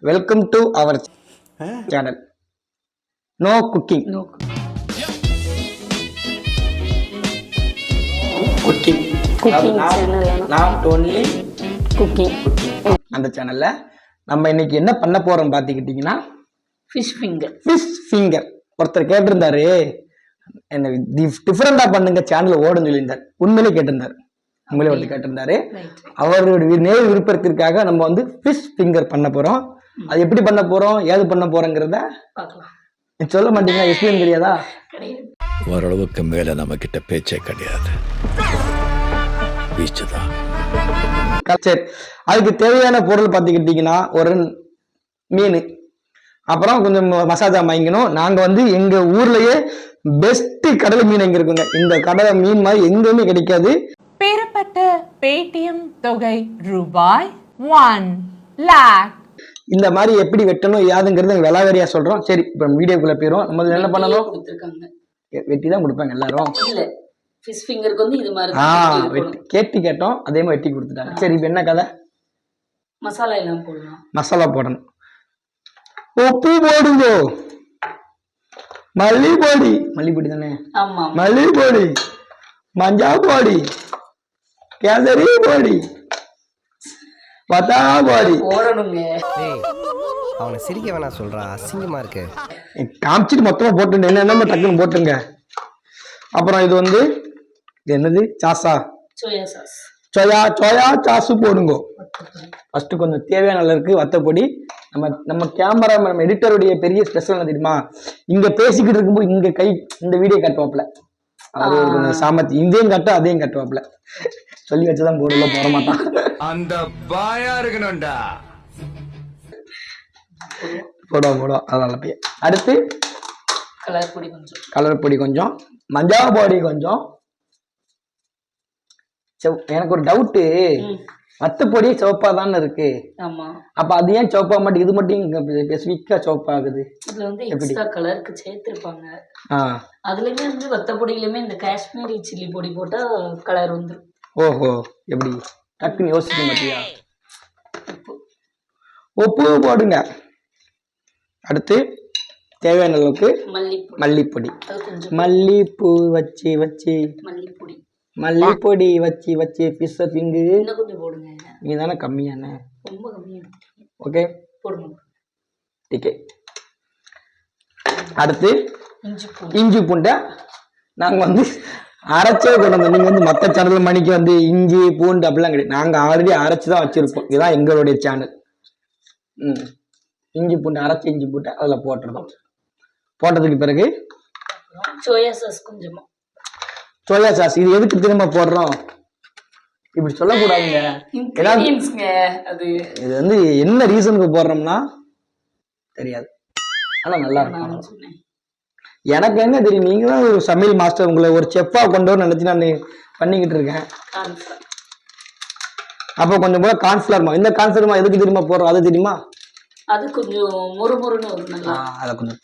Welcome to our channel. No cooking. Cooking channel. Not only cooking. அந்த சேனல்ல நம்ம இன்னைக்கு என்ன பண்ண போறோம் பாத்தீங்கன்னா ஃபிஷ் ஃபிங்கர். ஒருத்தர் கேட்டிருந்தாரு, என்ன டிஃபரெண்டா பண்ணுங்க சேனல் ஓடுன்னு சொல்லியிருந்தார். உண்மையிலே கேட்டிருந்தாரு. அவருடைய நேர் விருப்பத்திற்காக நம்ம வந்து ஃபிஷ் ஃபிங்கர் பண்ண போறோம். அது எப்படி பண்ண போறோம், ஏது பண்ண போறோங்கிறத சொல்ல மாட்டீங்களா? எக்ஸ்பிளைன் தெரியாதா? ஓரளவுக்கு மேல நம்ம கிட்ட பேச்சே கிடையாது. சரி, அதுக்கு தேவையான பொருள் பார்த்துக்கிட்டீங்கன்னா ஒரு மீன், அப்புறம் கொஞ்சம் மசாலா வாங்கிக்கணும். நாங்க வந்து எங்க ஊர்லயே பெஸ்ட் கடல் மீன் எங்க இருக்குங்க. இந்த கடலை மீன் மாதிரி எங்கேயுமே கிடைக்காது. பெறப்பட்ட பேடிஎம் தொகை ரூபாய் 1 lakh. இந்த மாதிரி எப்படி வெட்டணும் யாதுங்கிறது விலாவரியா சொல்றோம். சரி, இப்ப வீடியோக்குள்ள போயிரும். நம்ம என்ன பண்ணணும்? வெட்டி தான் கொடுப்பாங்க எல்லாரும். இல்ல, ஃபிஷ் ஃபிங்கருக்கு வந்து இது மாதிரி கேட்டோம், அதே மாதிரி வெட்டி கொடுத்துட்டாங்க. சரி, இப்ப என்ன கதை? மசாலா எல்லாம் போடணும். மசாலா போடணும். உப்பு போடுங்க, மல்லிப்பொடி தானே? ஆமா, மல்லிப்பொடி, மஞ்சள் பொடி, கேசரி பொடி, பத்தா பொடி போடணுங்க. அவனை சிரிக்க வேணாம் சொல்றா, அசிங்கமா இருக்கு. காமிச்சிட்டு மொத்தமா போட்டு என்ன டக்குன்னு போட்டுங்க. அப்புறம் இது வந்து என்னது? சாஸா, சோயா சாசு போடுங்க. ஃபர்ஸ்ட் கொஞ்சம் தேவையான அளவுக்கு வத்தப்பொடி. நம்ம கேமரா நம்ம எடிட்டருடைய பெரிய ஸ்பெஷல் என்ன தெரியுமா? இங்க பேசிக்கிட்டு இருக்கும்போது இங்க கை இந்த வீடியோ கட்டுவாப்ல. அது சாமர்த்தி, இதையும் கட்ட அதையும் கட்டுவாப்ல. சொல்லி வச்சுதான் போட மாட்டான். அந்த பாயா இருக்கணும்டா. போடுவோம் அதனால போய். அடுத்து கலர் பொடி கொஞ்சம், மஞ்சள் பொடி கொஞ்சம். எனக்கு ஒரு டவுட்டு, வத்தப்பொடி சிவப்பா தானே இருக்கு. அப்ப அது ஏன் சிவப்பா மாட்டேங்குது? இது மட்டும் ஸ்பெசிபிக்கா சிவப்பாகுது. இதுல வந்து எக்ஸ்ட்ரா கலருக்கு சேர்த்திருப்பாங்க. அதுலயுமே வந்து வத்தப்பொடியிலுமே இந்த காஷ்மீரி சில்லி பொடி போட்டா கலர் வந்துரும். ஓஹோ, எப்படி டக்குன்னு யோசிக்க மாட்டியா? உப்பு போடுங்க. அடுத்து தேவையான அளவுக்கு மல்லிப்பொடி, மல்லிப்பூ வச்சு மல்லிப்பொடி வச்சு ஃபிஷ் ஃபிங்கு நீங்க தானே கம்மியான. Okay, okay. அடுத்து இஞ்சி பூண்டை நாங்க வந்து அரைச்சே கொண்டு வந்தோம். நீங்க வந்து மற்ற சேனல் மணிக்கு வந்து இஞ்சி பூண்டு அப்படிலாம் கிடையாது. நாங்க ஆல்ரெடி அரைச்சுதான் வச்சிருப்போம். இதுதான் எங்களுடைய சேனல். இஞ்சி பூண்டு அரைச்சி இஞ்சி பூண்டை அதுல போட்டுருந்தோம். போட்டதுக்கு பிறகு சோயா சாஸ். இது எதுக்கு திரும்ப போடுறோம்? இப்படி சொல்லக்கூடாதுங்க. இது வந்து என்ன ரீசனுக்கு போடுறோம்னா தெரியாது, ஆனா நல்லா இருக்கும். எனக்கு என்ன தெரியும், நீங்க தான் ஒரு சமையல் மாஸ்டர். உங்களை ஒரு செஃப்பா கொண்டு வர நினைச்சு நான் பண்ணிக்கிட்டு இருக்கேன். அப்போ கொஞ்சம் போல கார்ன்ஃபிளவர். இந்த கார்ன்ஃபிளவர் எதுக்கு தெரியுமா போடுறோம்? அது தெரியுமா? அது கொஞ்சம் முறுமுறுன்னு வரும். அத கொஞ்சம்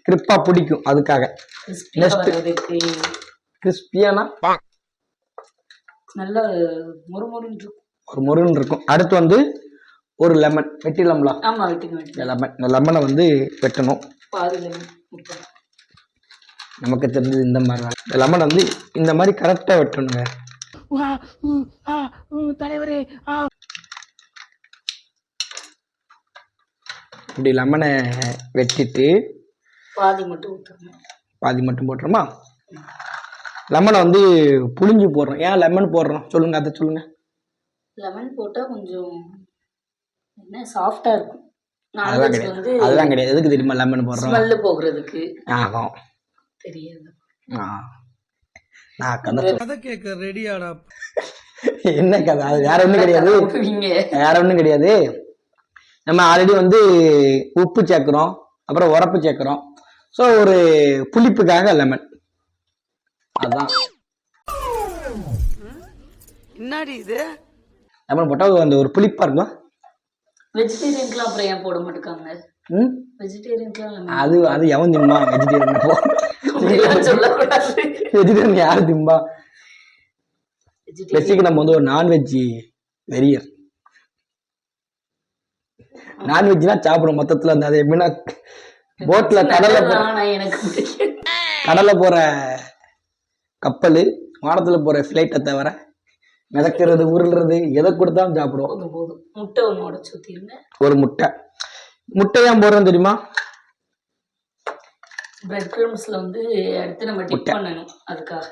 கிரிப்பா பிடிக்கும். அதுக்காக கிறிஸ்பியானா நல்ல முறுமுறுன்னு இருக்கும். அடுத்து வந்து ஒரு லெமன் வெட்டிடலாம்ல? ஆமா, வெட்டிங்க. லெமனை வந்து வெட்டணும். நமக்கு தெரிஞ்சது இந்த மாதிரி தான். லெமன் வந்து இந்த மாதிரி கரெக்டா வெட்டணுங்க. தலைவரே, இப்படி லெமனை வெட்டிட்டு பாதி மட்டும் போட்டுருமா? லெமனை வந்து புளிஞ்சு போடுறோம். ஏன் லெமன் போடுறோம் சொல்லுங்க, அதை சொல்லுங்க. லெமன் போட்டா கொஞ்சம் என்ன சாஃப்டா இருக்கும். அதெல்லாம் கிடையாது. எதுக்கு தெரியுமா லெமன் போடுறோம்? ஸ்மெல் போகிறதுக்கு. ஆகும், தெரியாது. நான் கதை கேட்க ரெடியாடா. என்ன கதை? அது வேற ஒண்ணும் கிடையாது. நம்ம ஆல்ரெடி வந்து உப்பு சேர்க்கிறோம், அப்புறம் உரப்பு சேர்க்கிறோம். ஸோ ஒரு புளிப்புக்காக லெமன். அதுதான் என்னடி இது லெமன் போட்டா அந்த ஒரு புளிப்பா இருக்கும். வெஜிடேரியன்க்குலாம் அப்புறம் ஏன் போட மாட்டாங்க? வெஜிடேரியன்க்குலாம் அது எவன் திம்பா? வெஜிடேரியன் யாரு திம்பா? பேசிக்கு நம்ம வந்து ஒரு நான்வெஜ் வெறியர். நான்வெஜ்னா சாப்பிடும் மொத்தத்துல அந்த அது எப்படின்னா போட்ல ஆனா எனக்கு பிடிக்கும். கடல்ல போற கப்பல் வானத்துல போற ஃபிளைட்டை தவிர மிதக்கிறது உருள்றது எதை கொடுத்தாலும் சாப்பிடுவோம். போதும் போதும். முட்டை ஒன்று உடச்சு ஊற்றிருங்க. ஒரு முட்டை ஏன் போடுறோம் தெரியுமா? பிரெட் க்ரம்ஸ்ல வந்து அடுத்து நம்ம டிப் பண்ணணும் அதுக்காக.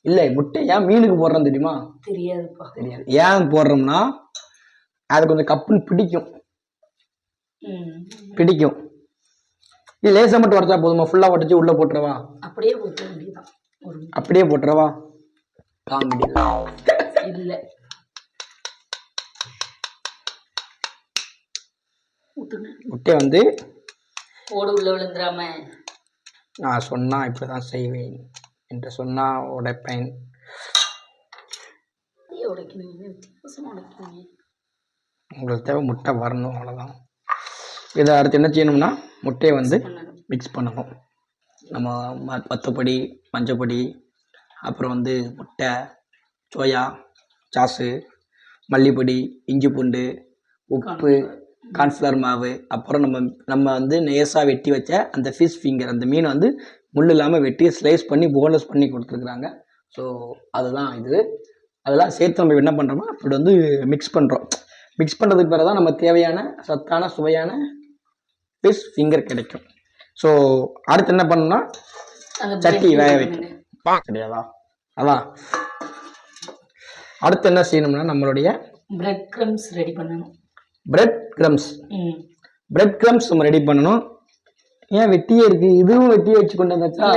இல்லை, முட்டை ஏன் மீனுக்கு போடுறோம் தெரியுமா? தெரியாதுப்பா. தெரியாது. ஏன் போடுறோம்னா அது கொஞ்சம் கப்புன்னு பிடிக்கும். இது லேசா மட்டும் உடச்சா போதுமா? ஃபுல்லா உடச்சு உள்ள போட்டுறவா? அப்படியே ஊற்ற வேண்டியதான். அப்படியே போட்டுறவா? காமெடி இல்ல, முட்டை வந்து ஓடு உள்ள விழுந்துடாம நான் சொன்னா இப்படிதான் செய்வேன் என்று சொன்னா உடைப்பேன். உங்களுக்கு தேவை முட்டை வரணும், அவ்வளோதான். இதை அடுத்து என்ன செய்யணும்னா முட்டையை வந்து மிக்ஸ் பண்ணணும். நம்ம வத்தப்பொடி, மஞ்சப்பொடி, அப்புறம் வந்து முட்டை, சோயா சாஸு, மல்லிப்பொடி, இஞ்சி பூண்டு, உப்பு, கார்ன்ஃப்ளவர் மாவு, அப்புறம் நம்ம வந்து நேஸாக வெட்டி வச்ச அந்த ஃபிஷ் ஃபிங்கர், அந்த மீனை வந்து முள் இல்லாமல் வெட்டி ஸ்லைஸ் பண்ணி போனஸ் பண்ணி கொடுத்துருக்குறாங்க. ஸோ அதுதான் இது. அதெல்லாம் சேர்த்து நம்ம என்ன பண்ணுறோமோ அப்படி வந்து மிக்ஸ் பண்ணுறோம். மிக்ஸ் பண்ணுறதுக்கு பிறகு தான் நம்ம தேவையான சத்தான சுவையான ஃபிஷ் ஃபிங்கர் கிடைக்கும். ஸோ அடுத்து என்ன பண்ணணும்னா சட்டி வேக வைக்கணும். கிடையாதா? அதான் அடுத்து என்ன செய்யணும்னா நம்மளுடைய பிரெட் க்ரம்ஸ் ரெடி பண்ணணும். பிரெட் க்ரம்ஸ் நம்ம ரெடி பண்ணணும். ஏன் வெட்டியே இருக்கு? இதுவும் வெட்டியே வச்சு கொண்டு வந்தாச்சா?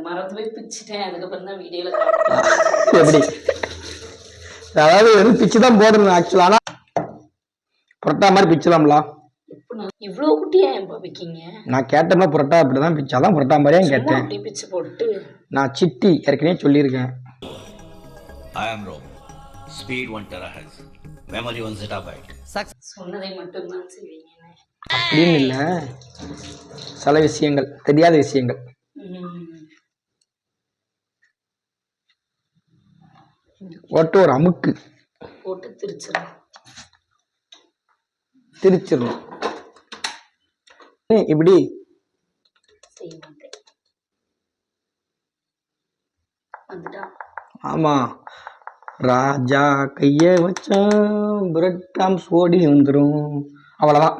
மரத்துல போய் பிச்சுட்டேன், அதுக்கப்புறம் தான் வீடியோல எப்படி? அதாவது வெறும் பிச்சு தான் போடணும் ஆக்சுவலா. ஆனா புரோட்டா மாதிரி பிச்சலாம்ல. இவ்வளவு குட்டியா ஏன் வைக்கீங்க? நான் கேட்டேன்னா புரோட்டா அப்படிதான் பிச்சாதான் புரோட்டா மாதிரியா கேட்டேன். பிச்சு போட்டு நான் சிட்டி ஏற்கனவே சொல்லியிருக்கேன். I am Rome. Speed 1 terahertz. Memory 1 zettabyte. சொன்னதை மட்டும் தான் செய்வீங்க அப்படின்னு இல்லை, சில விஷயங்கள் தெரியாத விஷயங்கள். போட்டு ஒரு அமுக்கு போட்டு திரிச்சிடணும். இப்படி செய்ய மாட்டேன். வந்துட்டா? ஆமா, ராஜா கைய வச்சா பிரெட் க்ரம்ஸ் ஓடி வந்துடும். அவ்வளோதான்.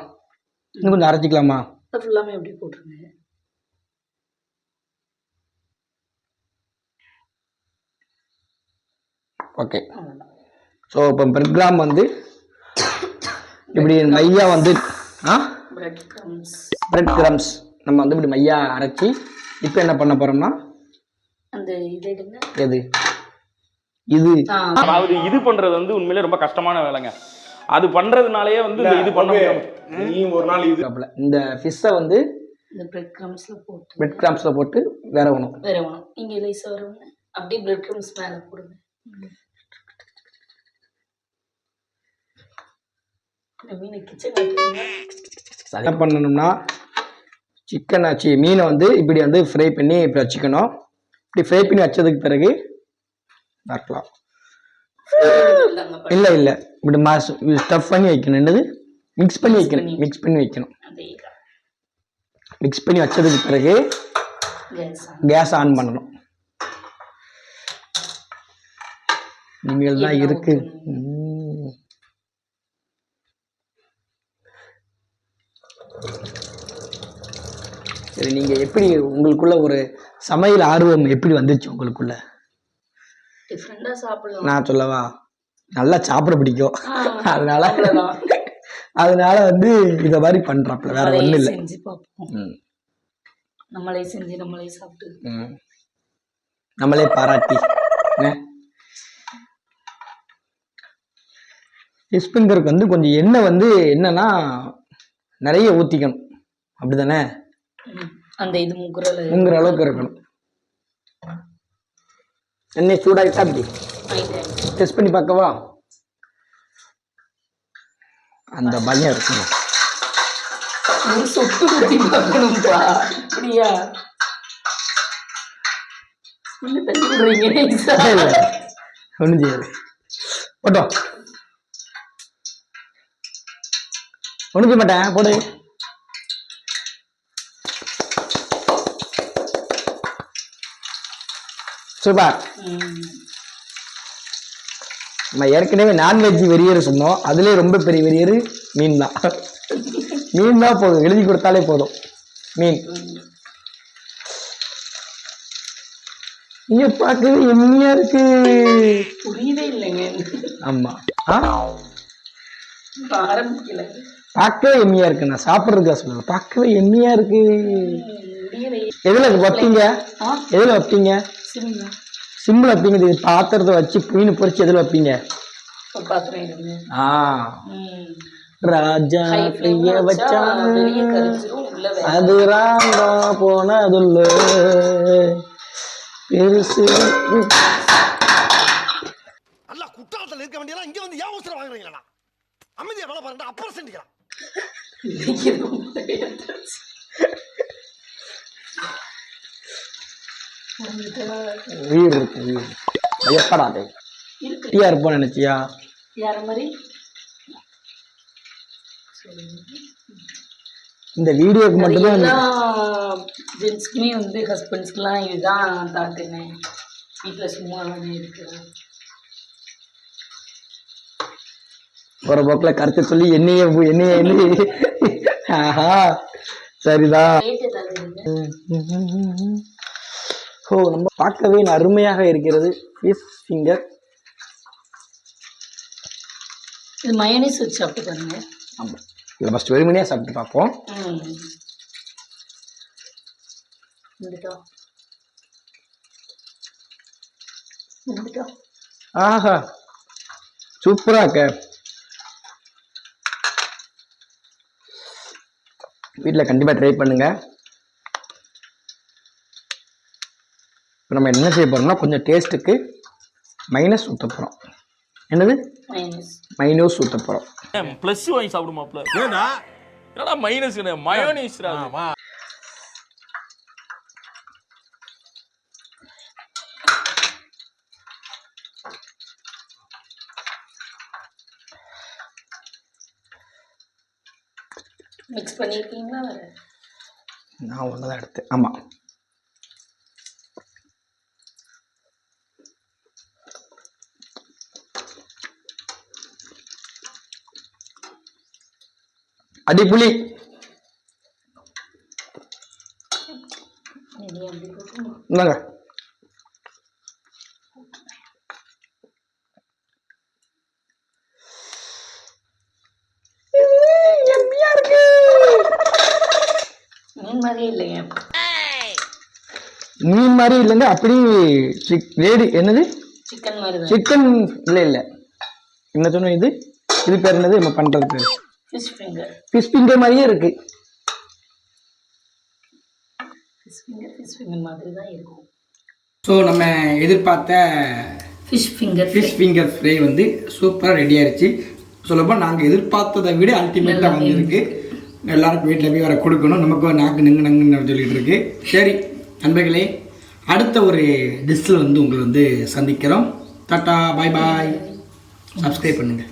இன்னும் கொஞ்சம் அரைச்சிக்கலாமா? ஃபுல்லாமே எப்படி போட்டுருங்க. ஓகே. ஸோ இப்போ பிரெட் கிராம் வந்து இப்படி மையா வந்து பிரெட் கிரம்ஸ் நம்ம வந்து இப்படி மையா அரைச்சி இப்போ என்ன பண்ண போறோம்னா அந்த இது எடுங்க. எது இது? அதாவது இது பண்றது வந்து உண்மையிலே ரொம்ப கஷ்டமான வேலைங்க. அது பண்றதுனாலயே வந்து இது பண்ண முடியும். நீ ஒரு நாள் இது இந்த ஃபிஷ்ஷை வந்து இந்த பிரெட் கிரம்ஸ்ல போட்டு வேறவணும். இங்க லேசா வரவங்க அப்படியே பிரெட் கிரம்ஸ் மேல போடுங்க. என்ன பண்ணணும்னா மீனை வந்து இப்படி வந்து ஃப்ரை பண்ணி இப்படி வச்சுக்கணும். இப்படி ஃப்ரை பண்ணி வச்சதுக்கு பிறகு பார்க்கலாம். இல்லை இப்படி ஸ்டஃப் பண்ணி வைக்கணும். என்னது? மிக்ஸ் பண்ணி வைக்கணும். மிக்ஸ் பண்ணி வச்சதுக்கு பிறகு கேஸ் ஆன் பண்ணணும். இனிமேல் தான் இருக்கு. சரி, நீங்க எப்படி உங்களுக்குள்ள ஒரு சமையல் ஆர்வம் எப்படி வந்துச்சு உங்களுக்குள்ள? நான் சொல்லவா? நல்லா சாப்பிட பிடிக்கும். அதனால வந்து இத மாதிரி பண்றாப்ல, வேற ஒண்ணும் இல்ல. நம்மளே செஞ்சு நம்மளே சாப்பிட்டு நம்மளே பாராட்டி. ஃபிஷ்பிங்கருக்கு வந்து கொஞ்சம் எண்ணெய் வந்து என்னன்னா நிறைய ஊத்திக்கணும், அப்படிதானே? அந்த இது முங்குற அளவுக்கு இருக்கணும். எண்ணெய் சூடாயிட்டா அப்படி டெஸ்ட் பண்ணி பார்க்கவா? அந்த பயம் இருக்குங்க. ஒரு சொட்டு ஊத்தி பார்க்கணும்பா. அப்படியா? என்ன தண்ணி விடுறீங்க? ஒன்றும் செய்யாது. போட்டோம். ஒண்ணும் செய்ய மாட்டேன், போடு. சூப்பர். நம்ம ஏற்கனவே நான்வெஜ் வெறியர் சொன்னோம், அதுலேயே ரொம்ப பெரிய வெறியர் மீன் தான். மீன் தான் போதும், எழுதி கொடுத்தாலே போதும். மீன் இங்க பார்க்கவே எம்மியா இருக்கு. புரியவே இல்லைங்க. ஆமா, ஆரம்பிக்கல. பார்க்கவே எம்மியா இருக்கு. நான் சாப்பிட்றதுக்கா சொல்லல, பார்க்கவே எம்மியா இருக்கு. எதுல வைப்பீங்க? எதுல வைப்பீங்க? சிம்ல வைப்பீங்க. இது பாத்திரத்தை வச்சு மீன் பொரிச்சு எதுல வைப்பீங்க? ராஜா கைய வச்சா அது ராங்கா போனதுள்ள பெருசு. அல்ல குற்றாலத்தில் இருக்க வேண்டியதெல்லாம் இங்க வந்து ஏன் அவசரம் வாங்குறீங்களா? அமைதியா வேலை பாருங்க, அப்புறம் செஞ்சுக்கலாம். உயிர் இருக்கு, உயிர். பயப்படாதே. குட்டியா இருப்போம் நினைச்சியா? யார மாதிரி? இந்த வீடியோக்கு மட்டும்தான் ஜென்ஸ்க்குமே வந்து ஹஸ்பண்ட்ஸ்க்குலாம் இதுதான் தாட்டுங்க. வீட்டில் சும்மா தானே இருக்கிறேன். ஒரு போக்கில் கருத்து சொல்லி என்னைய ஆஹா சரிதான். ஓ, நம்ம பார்க்கவே அருமையாக இருக்கிறது. Fish finger. இது மயோனைஸ் வச்சு சாப்பிட்டுக்காங்க. ஆமாம், இதில் ஃபஸ்ட் வெறுமனையாக சாப்பிட்டு பார்ப்போம். ஆஹா, சூப்பரா இருக்க. வீட்டில் கண்டிப்பாக ட்ரை பண்ணுங்க. இப்போ நம்ம என்ன செய்ய போறோம்னா கொஞ்சம் டேஸ்ட்டுக்கு மைனஸ் ஊற்ற போகிறோம். என்னது? மைனஸ் ஊற்ற போகிறோம். ப்ளஸ் வாங்கி சாப்பிடுமாப்ல. என்னடா மைனஸ்? மயோனைஸ். மிக்ஸ் பண்ணிருக்கீங்களா? நான் ஒன்று தான் எடுத்தேன். ஆமாம், அடிப்புளி. இந்தாங்க. மீன் மாதிரியே இல்லைங்க. மீன் மாதிரி இல்லைங்க, அப்படி என்னது சிக்கன் மாதிரி. சிக்கன் இல்லை இல்லை, என்ன சொன்ன இது? இது பேர் என்னது நம்ம பண்றது பேர்? Fish finger. ஃபிஷ் ஃபிங்கர் மாதிரியே இருக்கு. ஃபிஷ் ஃபிங்கர் மாதிரி தான் இருக்கும். ஸோ நம்ம எதிர்பார்த்த ஃபிஷ் ஃபிங்கர் ஃப்ரை வந்து சூப்பராக ரெடி ஆயிடுச்சு. சொல்லப்போ நாங்கள் எதிர்பார்த்ததை விட அல்டிமேட்டாக வந்துருக்கு. எல்லாருக்கும் வீட்டில் போய் வர கொடுக்கணும். நமக்கு நாக்கு நங்குன்னு சொல்லிட்டு இருக்கு. சரி நண்பர்களே, அடுத்த ஒரு டிஷ்ஷில் வந்து உங்களை வந்து சந்திக்கிறோம். டாட்டா, பாய் பாய். சப்ஸ்கிரைப் பண்ணுங்கள்.